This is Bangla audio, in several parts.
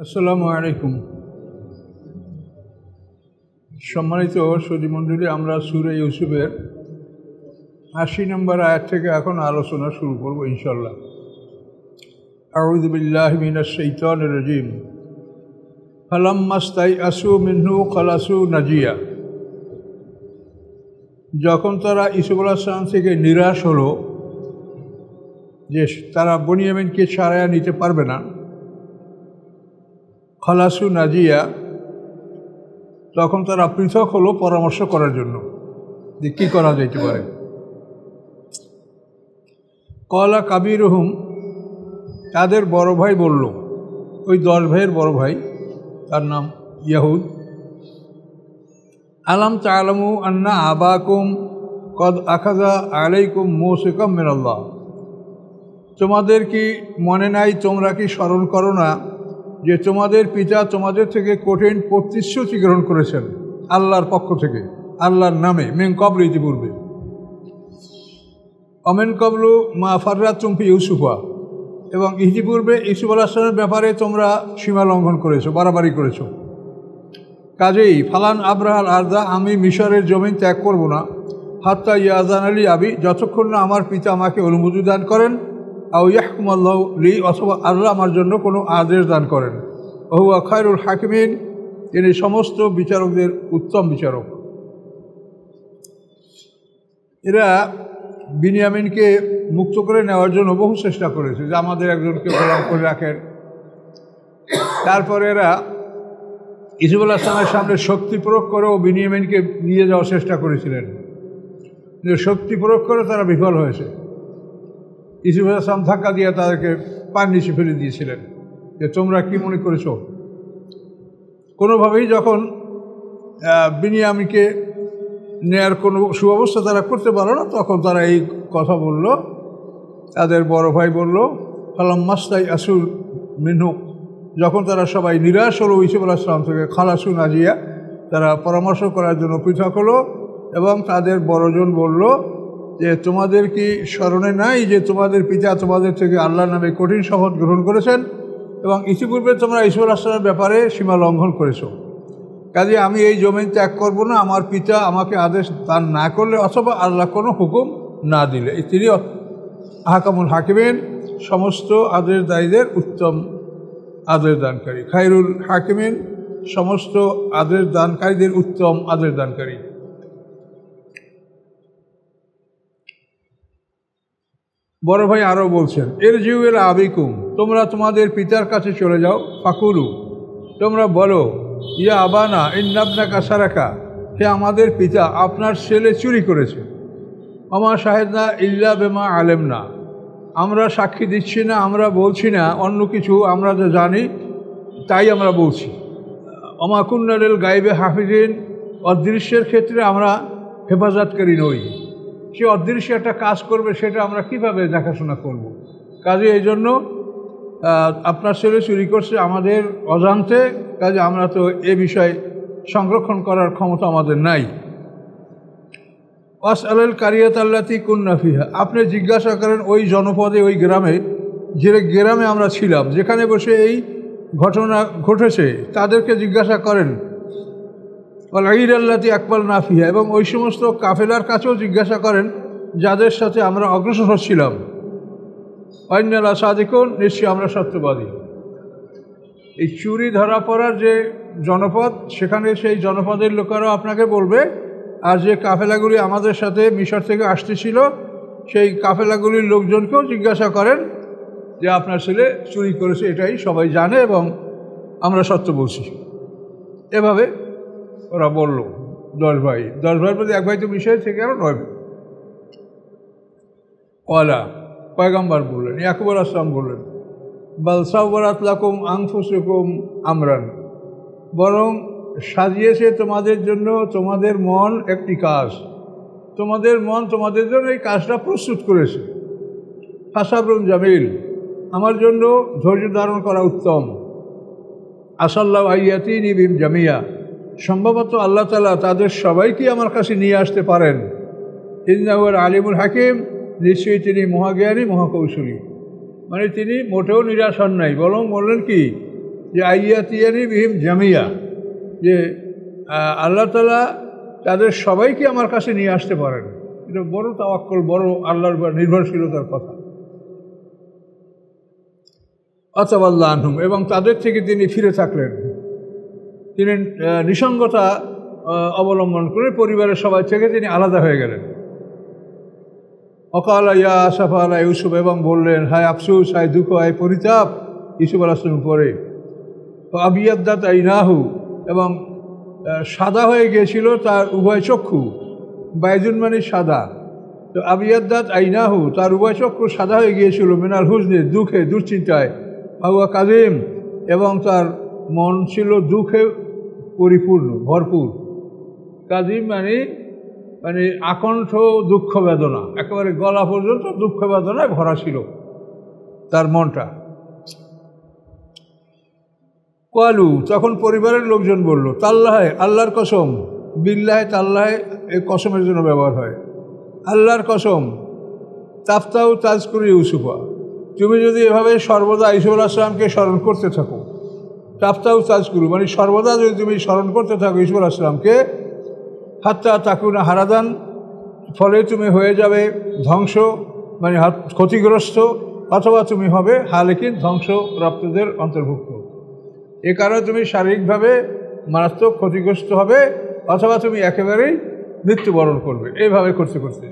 আসসালামু আলাইকুম। সম্মানিত সুধীমণ্ডলী, আমরা সূরা ইউসুফের ৮০ নম্বর আয়াত থেকে এখন আলোচনা শুরু করব ইনশাল্লাহ। আউযু বিল্লাহি মিনাশ শাইতানির রাজিম। ফালাম্মাস্তাইআসু মিনহু খালাসু নাজিয়া। যখন তারা ইউসুফ আলাইহিস সালাম থেকে নিরাশ হলো যে তারা বনিয়ামিনকে ছাড়াইয়া নিতে পারবে না, খালাসু নাজিয়া, তখন তারা পৃথক হলো পরামর্শ করার জন্য যে কী করা যেতে পারে। কলা কাবিরুহুম, তাদের বড় ভাই বলল, ওই 10 ভাইয়ের বড় ভাই, তার নাম ইয়াহুদ, আলাম তা'লামু আন্না আবাকুম কদ আখাযা আলাইকুম মৌসিকাম মিনাল্লাহ। তোমাদের কি মনে নাই, তোমরা কি স্মরণ করো না যে তোমাদের পিতা তোমাদের থেকে কঠিন প্রতিশ্রুতি গ্রহণ করেছেন আল্লাহর পক্ষ থেকে, আল্লাহর নামে, মিন ক্বাবলু, ইতিপূর্বে, অমিন ক্বাবলু মা ফাররাতুম ফি ইউসুফা, এবং ইতিপূর্বে ইউসুফ আলাইহিস সালামের ব্যাপারে তোমরা সীমা লঙ্ঘন করেছো, বাড়াবাড়ি করেছো। কাজেই ফালান আবরাহাল আরদা, আমি মিশরের জমিন ত্যাগ করব না, হাত্তা ইয়াজান আলী আবি, যতক্ষণ না আমার পিতা আমাকে অনুমতি দান করেন, আও ইয়াহকুম আল্লাহু লি, অথবা আল্লাহ আমার জন্য কোনো আদেশ দান করেন। ওহুয়া খায়রুল হাকিমিন, তিনি সমস্ত বিচারকদের উত্তম বিচারক। এরা বিনিয়ামিনকে মুক্ত করে নেওয়ার জন্য বহু চেষ্টা করেছে যে আমাদের একজনকে গোলাম করে রাখেন। তারপরে এরা ইউসুফ আলাইহিস সালামের সামনে শক্তি প্রয়োগ করেও বিনিয়ামিনকে নিয়ে যাওয়ার চেষ্টা করেছিলেন, কিন্তু শক্তি প্রয়োগ করে তারা বিফল হয়েছে। ইউসুফ আলাইহিস সালাম ধাক্কা দিয়ে তাদেরকে পার নিচে ফেলে দিয়েছিলেন যে তোমরা কি মনে করেছো। কোনোভাবেই যখন বিনিয়ামিনকে নেয়ার কোনো সুব্যবস্থা তারা করতে পারলো না, তখন তারা এই কথা বলল। তাদের বড় ভাই বলল, ফালাম্মাস্তাইআসু মিনহু, যখন তারা সবাই নিরাশ হলো ইউসুফ আলাইহিস সালাম থেকে, খালাসু নাজিয়া, তারা পরামর্শ করার জন্য পৃথক হলো। এবং তাদের বড়জন বলল যে তোমাদের কি স্মরণে নাই যে তোমাদের পিতা তোমাদের থেকে আল্লাহর নামে কঠিন শপথ গ্রহণ করেছেন, এবং ইতিপূর্বে তোমরা ইউসুফ আলাইহিস সালামের ব্যাপারে সীমা লঙ্ঘন করেছো। কাজে আমি এই জমিন ত্যাগ করব না আমার পিতা আমাকে আদেশ দান না করলে, অথবা আল্লাহ কোনো হুকুম না দিলে। তিনি আহকামুল হাকিমিন, সমস্ত আদেশদায়ীদের উত্তম আদেশ দানকারী। খায়রুল হাকিমিন, সমস্ত আদেশ দানকারীদের উত্তম আদেশ দানকারী। বড় ভাই আরও বলছেন, ইরজিউ ইলা আবিকুম, তোমরা তোমাদের পিতার কাছে চলে যাও। ফাকুলু, তোমরা বলো, ইয়া আবানা ইন্না ইবনাকা সারাকা, হে আমাদের পিতা, আপনার ছেলে চুরি করেছে। আমা শাহেদনা ইল্লা বিমা আলেমনা, আমরা সাক্ষী দিচ্ছি না, আমরা বলছি না অন্য কিছু, আমরা যা জানি তাই আমরা বলছি। আমা কুন্না লিল গায়বে হাফিজিন, অদৃশ্যের ক্ষেত্রে আমরা হেফাজতকারী নই। সে অদৃশ্য একটা কাজ করবে, সেটা আমরা কিভাবে দেখাশোনা করব। কাজে এই জন্য আপনার ছেলে চুরি করছে আমাদের অজান্তে, কাজে আমরা তো এ বিষয়ে সংরক্ষণ করার ক্ষমতা আমাদের নাই। ওয়াস আলাল কারিয়াত আল্লাতি কুন্না ফিহা, আপনি জিজ্ঞাসা করেন ওই জনপদে, ওই গ্রামে, যে গ্রামে আমরা ছিলাম, যেখানে বসে এই ঘটনা ঘটেছে, তাদেরকে জিজ্ঞাসা করেন। ওয়াল ঈদ আল্লাতি আকবাল না ফিহা, এবং ওই সমস্ত কাফেলার কাছেও জিজ্ঞাসা করেন যাদের সাথে আমরা অগ্রসর হচ্ছিলাম। ওয়াইন্নালা সাদিকুন, নিশ্চয়ই আমরা সত্যবাদী। এই চুরি ধরা পড়ার যে জনপদ, সেখানে সেই জনপদের লোকেরাও আপনাকে বলবে, আর যে কাফেলাগুলি আমাদের সাথে মিশর থেকে আসতেছিল, সেই কাফেলাগুলির লোকজনকেও জিজ্ঞাসা করেন যে আপনার ছেলে চুরি করেছে, এটাই সবাই জানে এবং আমরা সত্য বলছি। এভাবে ওরা বলল 10 ভাই। 10 ভাইয়ের প্রতি এক ভাই তো মিশর থেকে আরও 9 ভাই। ওয়ালা, পয়গম্বর বললেন, ইয়াকুব আলাইহিস সালাম বললেন, বাল সাওয়ারাত লাকুম আনফুসুকুম আমরান, বরং সাজিয়েছে তোমাদের জন্য তোমাদের মন একটি কাজ, তোমাদের মন তোমাদের জন্য এই কাজটা প্রস্তুত করেছে। ফাসাবরুন জামিল, আমার জন্য ধৈর্য ধারণ করা উত্তম। আসাল্লাহু আইয়াতিনি বিহিম জামিয়া, সম্ভবত আল্লাহ তাআলা তাদের সবাইকে আমার কাছে নিয়ে আসতে পারেন। ইন্নাহু আলিমুল হাকিম, নিশ্চয়ই তিনি মহাজ্ঞানী মহাকৌশলী। মানে তিনি মোটেও নিরাশ হন নাই, বরং বললেন কি, যে আইয়াতিয়ানি বিহিম জামিয়া, যে আল্লাহ তাআলা তাদের সবাইকে আমার কাছে নিয়ে আসতে পারেন। এটা বড় তাওয়াক্কুল, বড় আল্লাহর উপর নির্ভরশীলতার কথা। আতাওয়াল্লাহ আনহুম, এবং তাদের থেকে তিনি ফিরে থাকলেন, তিনি নিসঙ্গতা অবলম্বন করে পরিবারের সবাই থেকে তিনি আলাদা হয়ে গেলেন। অকালা ইয়া আসাফা আলা ইউসুফ, এবং বললেন হায় আফসুস, হায় দুঃখ, হায় পরিতাপ ইউসুফ আলাইহিস সালামের উপরে। আবিয়াদ্দাত আইনাহু, এবং সাদা হয়ে গিয়েছিল তার উভয় চক্ষু। বাইজুন মানে সাদা, তো আবিয়াদ্দাত আইনাহু, তার উভয় চক্ষু সাদা হয়ে গিয়েছিল মিনাল হুজনে, দুঃখে, দুশ্চিন্তায়। আহুয়া কাজিম, এবং তার মন ছিল দুঃখে পরিপূর্ণ, ভরপুর। কাজিম মানে মানে আকণ্ঠ দুঃখ বেদনা, একেবারে গলা পর্যন্ত দুঃখ বেদনায় ভরা ছিল তার মনটা। কালু, তখন পরিবারের লোকজন বলল, তাল্লাহে, আল্লাহর কসম, বিল্লাহে, তাল্লাহে এই কসমের জন্য ব্যবহার হয়, আল্লাহর কসম, তাফতাউ তাজকুর ইউসুফা, তুমি যদি এভাবে সর্বদা ইউসুফ আলাইহিস সালামকে স্মরণ করতে থাকো, তাফতাউ তাজকুরু মানে সর্বদা যদি তুমি স্মরণ করতে থাকো ইউসুফ আলাইহিস সালামকে, হাত্তা তাকুনা হারাদান, ফলে তুমি হয়ে যাবে ধ্বংস মানে ক্ষতিগ্রস্ত, অথবা তুমি হবে হালেকিন, ধ্বংসপ্রাপ্তদের অন্তর্ভুক্ত। এ কারণে তুমি শারীরিকভাবে মারাত্মক ক্ষতিগ্রস্ত হবে, অথবা তুমি একেবারেই মৃত্যুবরণ করবে। এইভাবে করতে করতে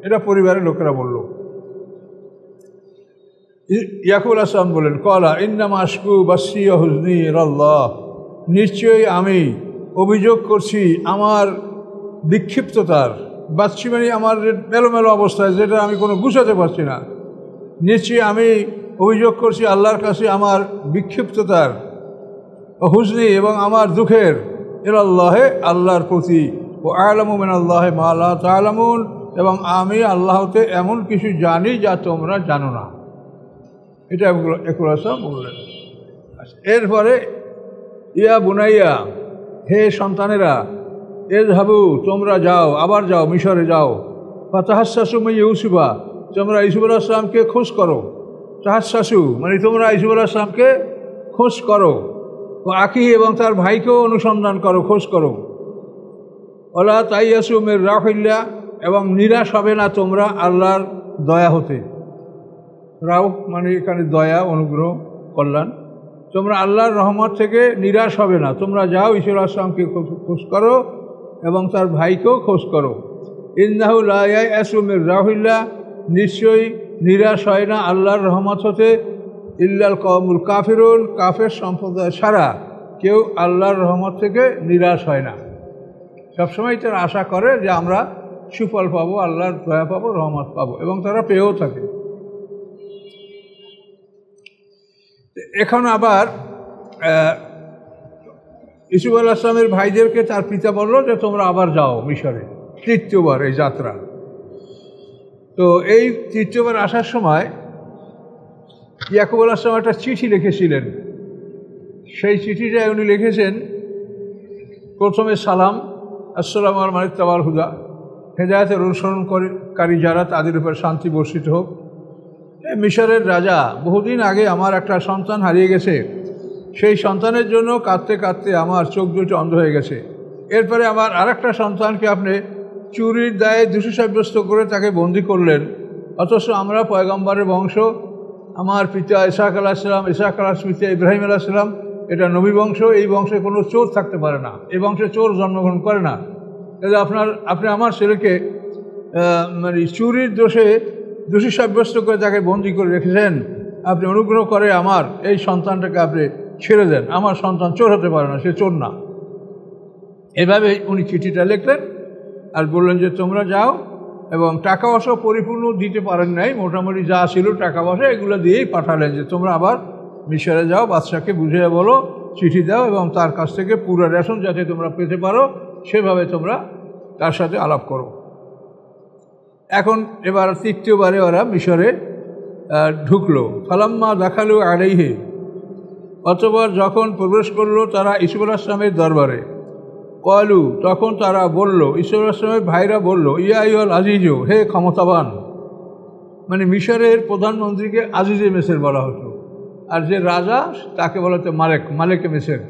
এটা পরিবারের লোকেরা বলল। ইয়াকুব আলাইহিস সালাম বলেন, কলা ইন্নামা আশকু বাসি হুজনি ইলাল্লাহ, নিশ্চয়ই আমি অভিযোগ করছি আমার বিক্ষিপ্ততার, বাচ্চি মানে আমার মেলোমেলো অবস্থায়, যেটা আমি কোনো গুছাতে পারছি না। নিশ্চয়ই আমি অভিযোগ করছি আল্লাহর কাছে আমার বিক্ষিপ্ততার, হুজনি এবং আমার দুঃখের, ইলাল্লাহে আল্লাহর প্রতি, ও আ'লামু মিনাল্লাহি মা লা তা'লামুন, এবং আমি আল্লাহতে এমন কিছু জানি যা তোমরা জানো না। এটা ইয়াকুব আলাইহিস সালাম বললেন। এরপরে ইয়া বুনাইয়া, হে সন্তানেরা, এযহাবু, তোমরা যাও, আবার যাও, মিশরে যাও, ফাতাহাসসাসু মিন ইউসুফা, তোমরা ইউসুফ আলাইহিস সালামকে খোঁজ করো। তাহাসসাসু মানে তোমরা ইউসুফ আলাইহিস সালামকে খোঁজ করো, ও আখি, এবং তার ভাইকেও অনুসন্ধান করো, খোঁজ করো। ওয়ালা তাইয়াসু মির রাহিল্লাহ, এবং নিরাশ হবে না তোমরা আল্লাহর দয়া হতে। রাউ মানে এখানে দয়া, অনুগ্রহ, কল্যাণ। তোমরা আল্লাহর রহমত থেকে নিরাশ হবে না। তোমরা যাও, ইউসুফ আলাইহিস সালামকে খোঁজ করো এবং তার ভাইকেও খোঁজ করো। ইন্নাহু লা ইয়াসু মির রাহিল্লাহ, নিশ্চয়ই নিরাশ হয় না আল্লাহর রহমত হতে, ইল্লাল কওমুল কাফিরুন, কাফের সম্প্রদায় ছাড়া কেউ আল্লাহর রহমত থেকে নিরাশ হয় না। সবসময় তারা আশা করে যে আমরা সুফল পাবো, আল্লাহর দয়া পাবো, রহমত পাবো, এবং তারা পেয়েও থাকে। এখন আবার ইউসুফ আলাইহিস সালামের ভাইদেরকে তার পিতা বলল যে তোমরা আবার যাও মিশরে, তৃতীয়বার এই যাত্রা। তো এই তৃতীয়বার আসার সময় ইয়াকুব আলাইহিস সালাম একটা চিঠি লিখেছিলেন। সেই চিঠিটা উনি লিখেছেন প্রথমে সালাম, আসসালামু আলাইকুম মানিত্তাবাল হুদা, হেদায়েতের অনুসরণকারী যারা, তাদের উপর শান্তি বর্ষিত হোক। মিশরের রাজা, বহুদিন আগে আমার একটা সন্তান হারিয়ে গেছে, সেই সন্তানের জন্য কাঁদতে কাঁদতে আমার চোখ দুটো অন্ধ হয়ে গেছে। এরপরে আমার আরেকটা সন্তানকে আপনি চুরির দায়ে দোষী সাব্যস্ত করে তাকে বন্দি করলেন, অথচ আমরা পয়গম্বরের বংশ, আমার পিতা ইসহাক আলাইহিস সালাম, ইসহাক আলাইহিস পিতা ইব্রাহিম আলাইহিস সালাম, এটা নবী বংশ, এই বংশে কোনো চোর থাকতে পারে না, এই বংশে চোর জন্মগ্রহণ করে না। তাহলে আপনি আমার ছেলেকে মানে চুরির দোষে দোষী সাব্যস্ত করে তাকে বন্দি করে রেখেছেন, আপনি অনুগ্রহ করে আমার এই সন্তানটাকে আপনি ছেড়ে দেন, আমার সন্তান চোর হতে পারে না, সে চোর না। এভাবে উনি চিঠিটা লিখলেন আর বললেন যে তোমরা যাও, এবং টাকা পয়সা পরিপূর্ণ দিতে পারেন নাই, মোটামুটি যা ছিল টাকা পয়সা এগুলো দিয়েই পাঠালেন যে তোমরা আবার মিশরে যাও, বাদশাকে বুঝিয়ে বলো, চিঠি দাও, এবং তার কাছ থেকে পুরো রেশন যাতে তোমরা পেতে পারো সেভাবে তোমরা তার সাথে আলাপ করো। এখন এবার তৃতীয়বারে ওরা মিশরে ঢুকলো। ফালাম্মা দেখালো আলাইহি, অতঃপর যখন প্রবেশ করলো তারা ইউসুফ আলাইহিস সালামের দরবারে, কলু, তখন তারা বলল, ইউসুফ আলাইহিস সালামের ভাইরা বলল, ইয়া আইয়ুহাল আজিজু, হে ক্ষমতাবান, মানে মিশরের প্রধানমন্ত্রীকে আজিজে মিসর বলা হতো। আর যে রাজা তাকে বলা হতো মালেক মিসর।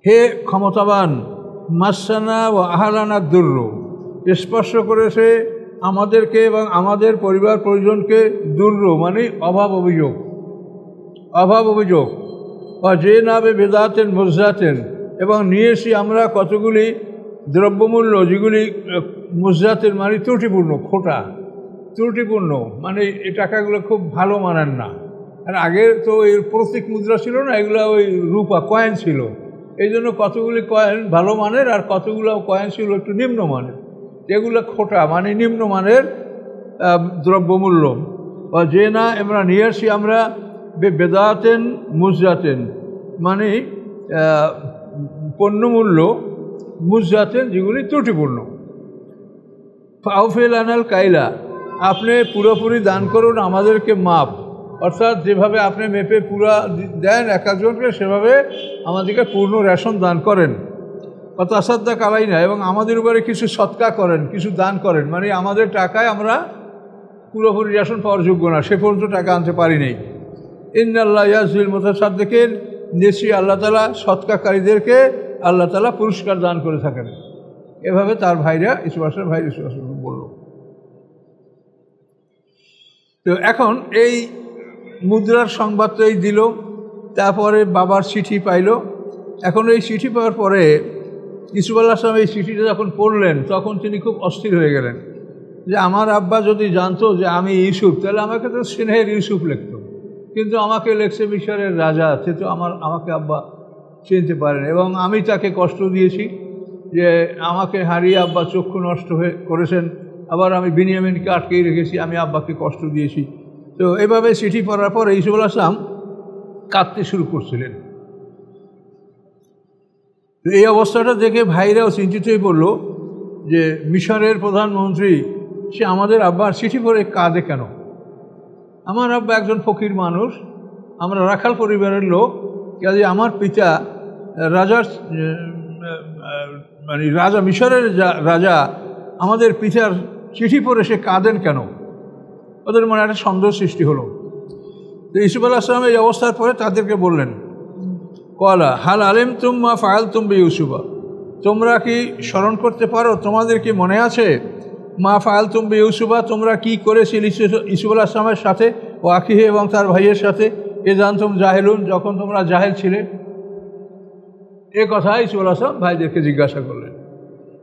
হে ক্ষমতাবান, মাসানা ও আহালানা দুর্র, স্পর্শ করেছে আমাদেরকে এবং আমাদের পরিবার পরিজনকে দুর্র মানে অভাব অভিযোগ। যে নাবে বেদাতেন মুজাতেন, এবং নিয়েছি আমরা কতগুলি দ্রব্যমূল্য যেগুলি মুজাতেন মানে ত্রুটিপূর্ণ, মানে এই টাকাগুলো খুব ভালো মানের না। আর আগের তো এই প্রতীক মুদ্রা ছিল না, এগুলো ওই রূপা কয়েন ছিল, এই জন্য কতগুলি কয়েন ভালো মানের আর কতগুলো কয়েন ছিল একটু নিম্নমানের, যেগুলো খোটা মানে নিম্নমানের দ্রব্যমূল্য। যে না আমরা নিয়ে আসি আমরা বেদাতেন মুজাতেন মানে পণ্যমূল্য, মুজাতেন যেগুলি ত্রুটিপূর্ণ। ফাউফেল আনাল কাইলা, আপনি পুরোপুরি দান করুন আমাদেরকে মাপ, অর্থাৎ যেভাবে আপনি মেপে পুরা দেন এক একজনকে সেভাবে আমাদেরকে পূর্ণ রেশন দান করেন। তাসাদ্দাক আলাইনা, এবং আমাদের উপরে কিছু সৎকা করেন, কিছু দান করেন, মানে আমাদের টাকায় আমরা পুরোপুরি রেশন পাওয়ার যোগ্য না, সে পর্যন্ত টাকা আনতে পারি নাই। ইন্নাল্লাহ ইয়াজজিল মুতাসাদ্দিকিন, নিশ্চয়ই আল্লাহ তাআলা সৎকাকারীদেরকে আল্লাহ তাআলা পুরস্কার দান করে থাকেন। এভাবে তার ভাইরা ইসুফের ভাই ইসুফ বলল। তো এখন এই মুদ্রার সংবাদ তো এই দিল, তারপরে বাবার চিঠি পাইল। এখন এই চিঠি পাওয়ার পরে ইউসুফ আলাইহিস সালাম এই চিঠিটা যখন পড়লেন তখন তিনি খুব অস্থির হয়ে গেলেন যে আমার আব্বা যদি জানতো যে আমি ইউসুফ, তাহলে আমাকে তো স্নেহের ইউসুফ লিখত, কিন্তু আমাকে লেখছে মিশরের রাজা, সে তো আমাকে আব্বা চিনতে পারেন, এবং আমি তাকে কষ্ট দিয়েছি যে আমাকে হারিয়ে আব্বা চক্ষু নষ্ট করেছেন, আবার আমি বিনিয়ামিনকে আটকেই রেখেছি, আমি আব্বাকে কষ্ট দিয়েছি। তো এভাবে চিঠি পড়ার পর ইউসুফ আলাইহিস সালাম কাঁদতে শুরু করছিলেন। তো এই অবস্থাটা দেখে ভাইরাও চিন্তিত হয়ে পড়ল যে মিশরের প্রধানমন্ত্রী সে আমাদের আব্বার চিঠি পড়ে কাঁদে কেন? আমার আব্বা একজন ফকির মানুষ, আমরা রাখাল পরিবারের লোক, কাজে আমার পিতা রাজার মানে রাজা, মিশরের রাজা আমাদের পিতার চিঠি পড়ে সে কাঁদেন কেন? ওদের মনে একটা সন্দেহ সৃষ্টি হলো। তো ইউসুফ আলাইহিস সালাম এই অবস্থার পরে তাদেরকে বললেন, কলা হাল আলিম তুম্মা ফায়াল তুম্বি ইউসুফা, তোমরা কি স্মরণ করতে পারো, তোমাদের কি মনে আছে মা ফায়াল তুম্বি ইউসুফা, তোমরা কি করেছিলে ইউসুফ আলাইহিস সালামের সাথে ও আখিহে এবং তার ভাইয়ের সাথে, এ জানতুম জাহেলুন, যখন তোমরা জাহেল ছিলে। এ কথা ইউসুফ আলাইহিস সালাম ভাইদেরকে জিজ্ঞাসা করলেন।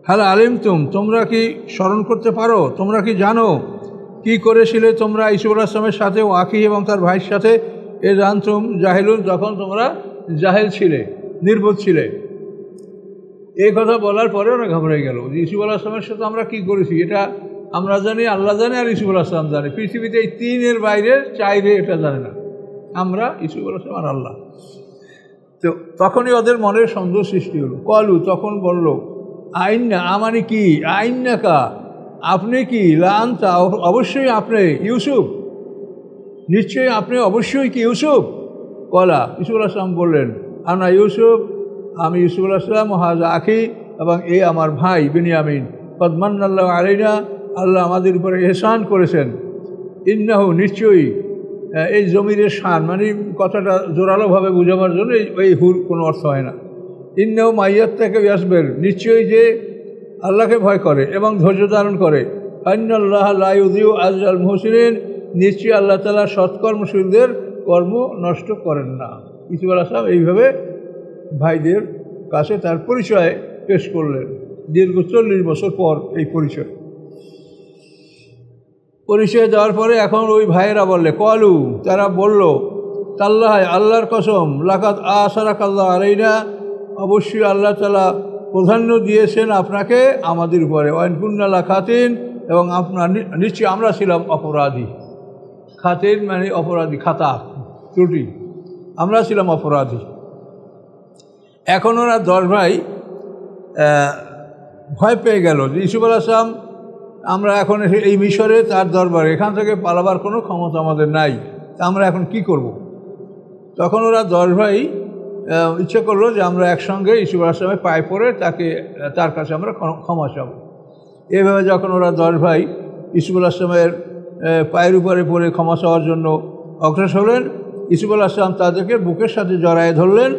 হাল আলিম তোমরা কি স্মরণ করতে পারো, তোমরা কি জানো কি করেছিলে তোমরা ইউসুফ আলাইহিস সালামের সাথে ও আখিহে এবং তার ভাইয়ের সাথে, এ জানতুম জাহেলুন, যখন তোমরা জাহেল ছিলে, নির্বোধ ছিলে। এই কথা বলার পরে ওরা ঘাবড়ে গেল যে ইউসুফ আলাইহিস সালামের সাথে আমরা কি করেছি এটা আমরা জানি, আল্লাহ জানে, আর ইউসুফ আলাইহিস সালাম জানে। পৃথিবীতে এই তিনের বাইরে চাইরে এটা জানে না, আমরা, ইউসুফ আলাইহিস সালাম আর আল্লাহ। তো তখনই ওদের মনের সন্দেহ সৃষ্টি হলো। কলু, তখন বলল, আইন্না, আমানি কি, আইন্না কা, আপনি কি, লান্তা, অবশ্যই আপনি, ইউসুফ, নিশ্চয়ই আপনি অবশ্যই কি ইউসুফ। কলা, ইউসুফ আলাইহিস সালাম বললেন, আনা ইউসুফ, আমি ইউসুফ আলাইহিস সালাম, হাজা আখি, এবং এ আমার ভাই বিনিয়ামিন, কদ মান্নাল্লাহু আলাইনা, আল্লাহ আমাদের উপরে ইহসান করেছেন। ইন্নাহু, নিশ্চয়ই, এই জমিরের শান মানে কথাটা জোরালোভাবে বোঝাবার জন্য এই হুর কোনো অর্থ হয় না। ইন্নাহু মাইয়াত্তাকে ইয়াসবির, নিশ্চয়ই যে আল্লাহকে ভয় করে এবং ধৈর্য ধারণ করে। আন্নাল্লাহ লা ইউযিউ আজরাল মুহসিনিন, নিশ্চয়ই আল্লাহ তাআলা সৎকর্মশীলদের কর্ম নষ্ট করেন না। ইউসুফ আলাইহিস সালাম এইভাবে ভাইদের কাছে তার পরিচয় পেশ করলেন। দীর্ঘ 40 বছর পর এই পরিচয় দেওয়ার পরে এখন ওই ভাইয়েরা বললে, কলু, তারা বলল, তাল্লাহ, আল্লাহর কসম, লাকাত আসারাকাল্লাহ আলাইনা, অবশ্যই আল্লাহ তাআলা প্রাধান্য দিয়েছেন আপনাকে আমাদের উপরে, ওয়াইন কুন্না লাখাতিন, এবং আপনার নিশ্চয়ই আমরা ছিলাম অপরাধী। খাতিন মানে অপরাধী, খাতা, ত্রুটি, আমরা ছিলাম অপরাধী। এখন ওরা 10 ভাই ভয় পেয়ে গেল যে ইউসুফ আলাইহিস সালাম, আমরা এখন এই মিশরে তার দরবারে, এখান থেকে পালাবার কোনো ক্ষমতা আমাদের নাই, তা আমরা এখন কি করব। তখন ওরা 10 ভাই ইচ্ছে করলো যে আমরা একসঙ্গে ইউসুফ আলাইহিস সালামের পায়ে পড়ে তার কাছে আমরা ক্ষমা চাবো। এইভাবে যখন ওরা 10 ভাই ইউসুফ আলাইহিস সালামের পায়ের উপরে পড়ে ক্ষমা চাওয়ার জন্য অগ্রসর হলেন, ইউসুফ আলাইহিস সালাম তাদেরকে বুকের সাথে জড়ায় ধরলেন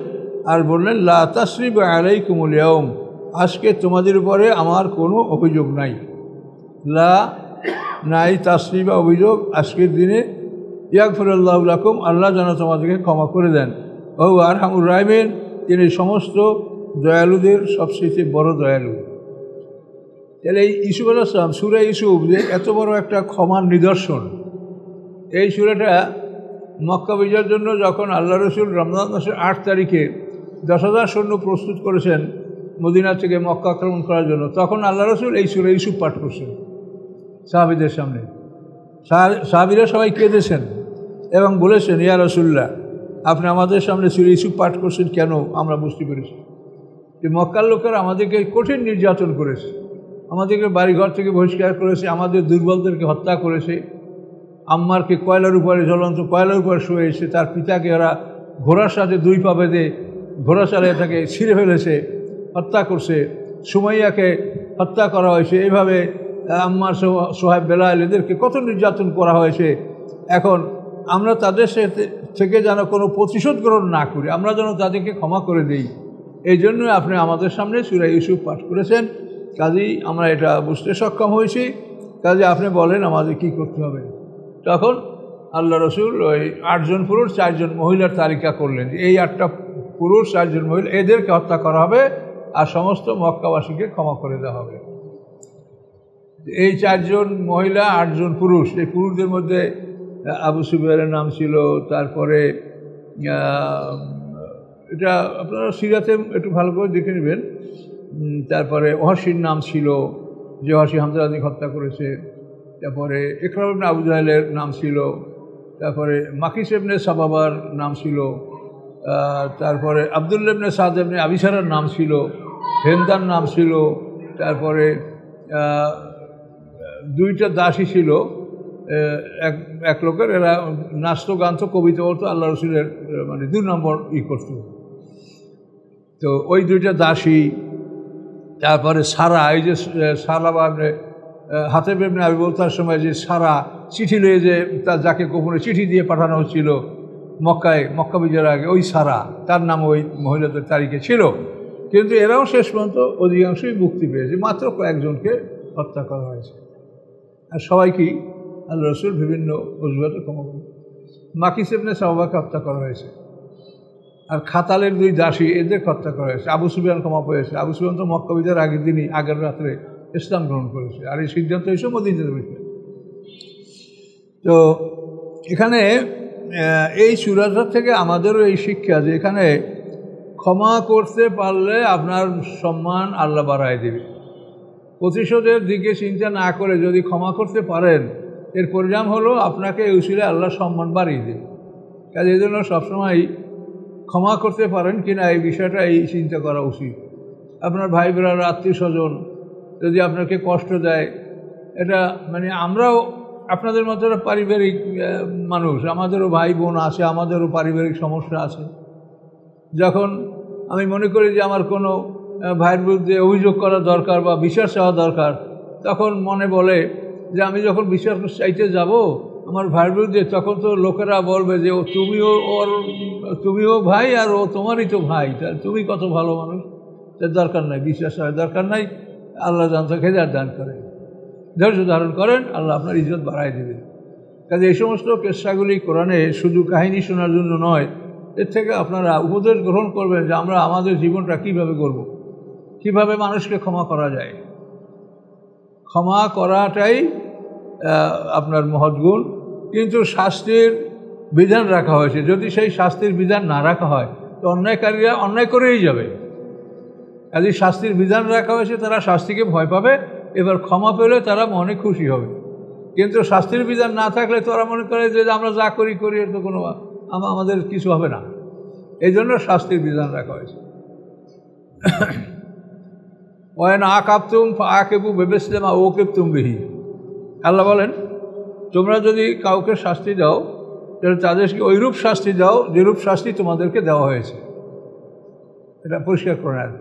আর বললেন, লা তাসরিবা আলাইকুমুল ইয়াউম, আজকে তোমাদের উপরে আমার কোনো অভিযোগ নাই। লা নাই তাসরিবা, অভিযোগ আজকের দিনে। ইয়াগফিরুল্লাহু লাকুম, আল্লাহ যেন তোমাদেরকে ক্ষমা করে দেন। ও আরহামুর রাহিমিন, তিনি সমস্ত দয়ালুদের সবচেয়ে বড় দয়ালু। তাহলে এই ইউসুফ আলাইহিস সালাম, সূরা ইউসুফ যে এত বড় একটা ক্ষমার নিদর্শন, এই সূরাটা মক্কা বিজয়ের জন্য যখন আল্লাহ রসুল রমজান মাসের 8 তারিখে 10,000 সৈন্য প্রস্তুত করেছেন মদিনা থেকে মক্কা আক্রমণ করার জন্য, তখন আল্লাহ রসুল এই সূরা ইউসুফ পাঠ করছেন সাহাবীদের সামনে। সাহাবীরা সবাই কেঁদেছেন এবং বলেছেন, ইয়া রাসূলুল্লাহ, আপনি আমাদের সামনে সূরা ইউসুফ পাঠ করছেন কেন? আমরা বুঝতে পেরেছি যে মক্কার লোকেরা আমাদেরকে কঠিন নির্যাতন করেছে, আমাদেরকে বাড়িঘর থেকে বহিষ্কার করেছে, আমাদের দুর্বলদেরকে হত্যা করেছে। আম্মারকে কয়লার উপরে, জ্বলন্ত কয়লার উপরে শুয়েছে, তার পিতাকে ওরা ঘোড়ার সাথে 2 পা বেঁধে ঘোড়া চালিয়ে তাকে ছিঁড়ে ফেলেছে, হত্যা করছে। সুমাইয়াকে হত্যা করা হয়েছে। এইভাবে আম্মার, সোহাইব, বেলাল এদেরকে কত নির্যাতন করা হয়েছে। এখন আমরা তাদের থেকে যেন কোনো প্রতিশোধ গ্রহণ না করি, আমরা যেন তাদেরকে ক্ষমা করে দিই, এই জন্য আপনি আমাদের সামনে সূরা ইউসুফ পাঠ করেছেন। কাজেই আমরা এটা বুঝতে সক্ষম হয়েছি। কাজে আপনি বলেন আমাদের কি করতে হবে। তখন আল্লাহ রসুল ওই 8 জন পুরুষ 4 জন মহিলার তালিকা করলেন, এই 8টা পুরুষ 4 জন মহিলা, এদেরকে হত্যা করা হবে আর সমস্ত মক্কাবাসীকে ক্ষমা করে দেওয়া হবে। এই 4 জন মহিলা 8 জন পুরুষ, এই পুরুষদের মধ্যে আবু সুফিয়ানের নাম ছিল, তারপরে এটা আপনারা সিরাতে একটু ভালো করে দেখে নেবেন। তারপরে ওয়াহশীর নাম ছিল, যে ওয়াহশী হামজা রাদিকে হত্যা করেছে। তারপরে ইকরাম ইবনে আবু জাহেলের নাম ছিল। তারপরে মাকিস ইবনে সাবাবার নাম ছিল। তারপরে আব্দুল্লাহ ইবনে সাদ ইবনে আবিসারার নাম ছিল। হেন্দার নাম ছিল। তারপরে 2টা দাসী ছিল এক লোকের, এরা নাচতো, গানতো, কবিতা বলতো, আল্লাহ রসুলের মানে 2 নম্বর করত। তো ওই 2টা দাসী, তারপরে সারা, এই যে সারা হাতেব ইবনে আবি বলতার সময় যে সারা চিঠি লয়ে যে তার যাকে গোপনে চিঠি দিয়ে পাঠানো হচ্ছিল মক্কা বিজয়ের আগে, ওই সারা, তার নাম ওই মহিলাদের তারিখে ছিল। কিন্তু এরাও শেষ পর্যন্ত অধিকাংশই মুক্তি পেয়েছে, মাত্র কয়েকজনকে হত্যা করা হয়েছে। আর সবাইকেই আল্লাহ রসুল বিভিন্ন অজুহাতে ক্ষমা করেন। মাকিস ইবনে সাওবাকে হত্যা করা হয়েছে। আর খাতালের 2 দাসী, এদের হত্যা করা হয়েছে। আবু সুফিয়ান ক্ষমা পেয়েছে। আবু সুফিয়ান তো মক্কা বিজয়ের আগের দিনই, আগের রাত্রে ইসলাম গ্রহণ করেছে। আর এই সিদ্ধান্ত এসব মদিনাতে বিষয়। তো এখানে এই সূরাটা থেকে আমাদেরও এই শিক্ষা যে এখানে ক্ষমা করতে পারলে আপনার সম্মান আল্লাহ বাড়ায় দেবে। প্রতিশোধের দিকে চিন্তা না করে যদি ক্ষমা করতে পারেন, এর পরিণাম হলো আপনাকে এই উসিলায় আল্লাহ সম্মান বাড়িয়ে দেবে। কাজে এই জন্য সবসময় ক্ষমা করতে পারেন কিনা এই বিষয়টা এই চিন্তা করা উচিত। আপনার ভাই বোনেরা, আত্মীয় স্বজন যদি আপনাকে কষ্ট দেয়, এটা মানে আমরাও আপনাদের মতো পারিবারিক মানুষ, আমাদেরও ভাই বোন আছে, আমাদেরও পারিবারিক সমস্যা আছে। যখন আমি মনে করি যে আমার কোনো ভাইয়ের বিরুদ্ধে অভিযোগ করা দরকার বা বিচার চাওয়া দরকার, তখন মনে বলে যে আমি যখন বিচার চাইতে যাব আমার ভাইয়ের বিরুদ্ধে, তখন তো লোকেরা বলবে যে তুমিও ভাই আর ও তোমারই তো ভাই, তাহলে তুমি কত ভালো মানুষ, তার দরকার নাই, বিশ্বাস করার দরকার নাই। আল্লাহ জানতে খেজার দান করেন, ধৈর্য ধারণ করেন, আল্লাহ আপনার ইজ্জত বাড়ায় দেবেন। কাজে এই সমস্ত কেসাগুলি কোরআনে শুধু কাহিনী শোনার জন্য নয়, এর থেকে আপনারা উপদেশ গ্রহণ করবেন যে আমরা আমাদের জীবনটা কীভাবে করব, কীভাবে মানুষকে ক্ষমা করা যায়। ক্ষমা করাটাই আপনার মহৎ গুণ। কিন্তু শাস্তির বিধান রাখা হয়েছে, যদি সেই শাস্তির বিধান না রাখা হয় তো অন্যায়কারীরা অন্যায় করেই যাবে। কাজে শাস্তির বিধান রাখা হয়েছে, তারা শাস্তিকে ভয় পাবে, এবার ক্ষমা পেলে তারা মনে খুশি হবে। কিন্তু শাস্তির বিধান না থাকলে তারা মনে করে যে আমরা যা করি এর তো কোনো আমাদের কিছু হবে না। এই জন্য শাস্তির বিধান রাখা হয়েছে। ওয়ান আকাবতুম ফাআকিবু বিমিসলিমা উকিবতুম বিহি, আল্লাহ বলেন তোমরা যদি কাউকে শাস্তি দাও তাহলে তাদেরকে ওইরূপ শাস্তি দাও যেরূপ শাস্তি তোমাদেরকে দেওয়া হয়েছে। এটা পরিষ্কার করে নেন।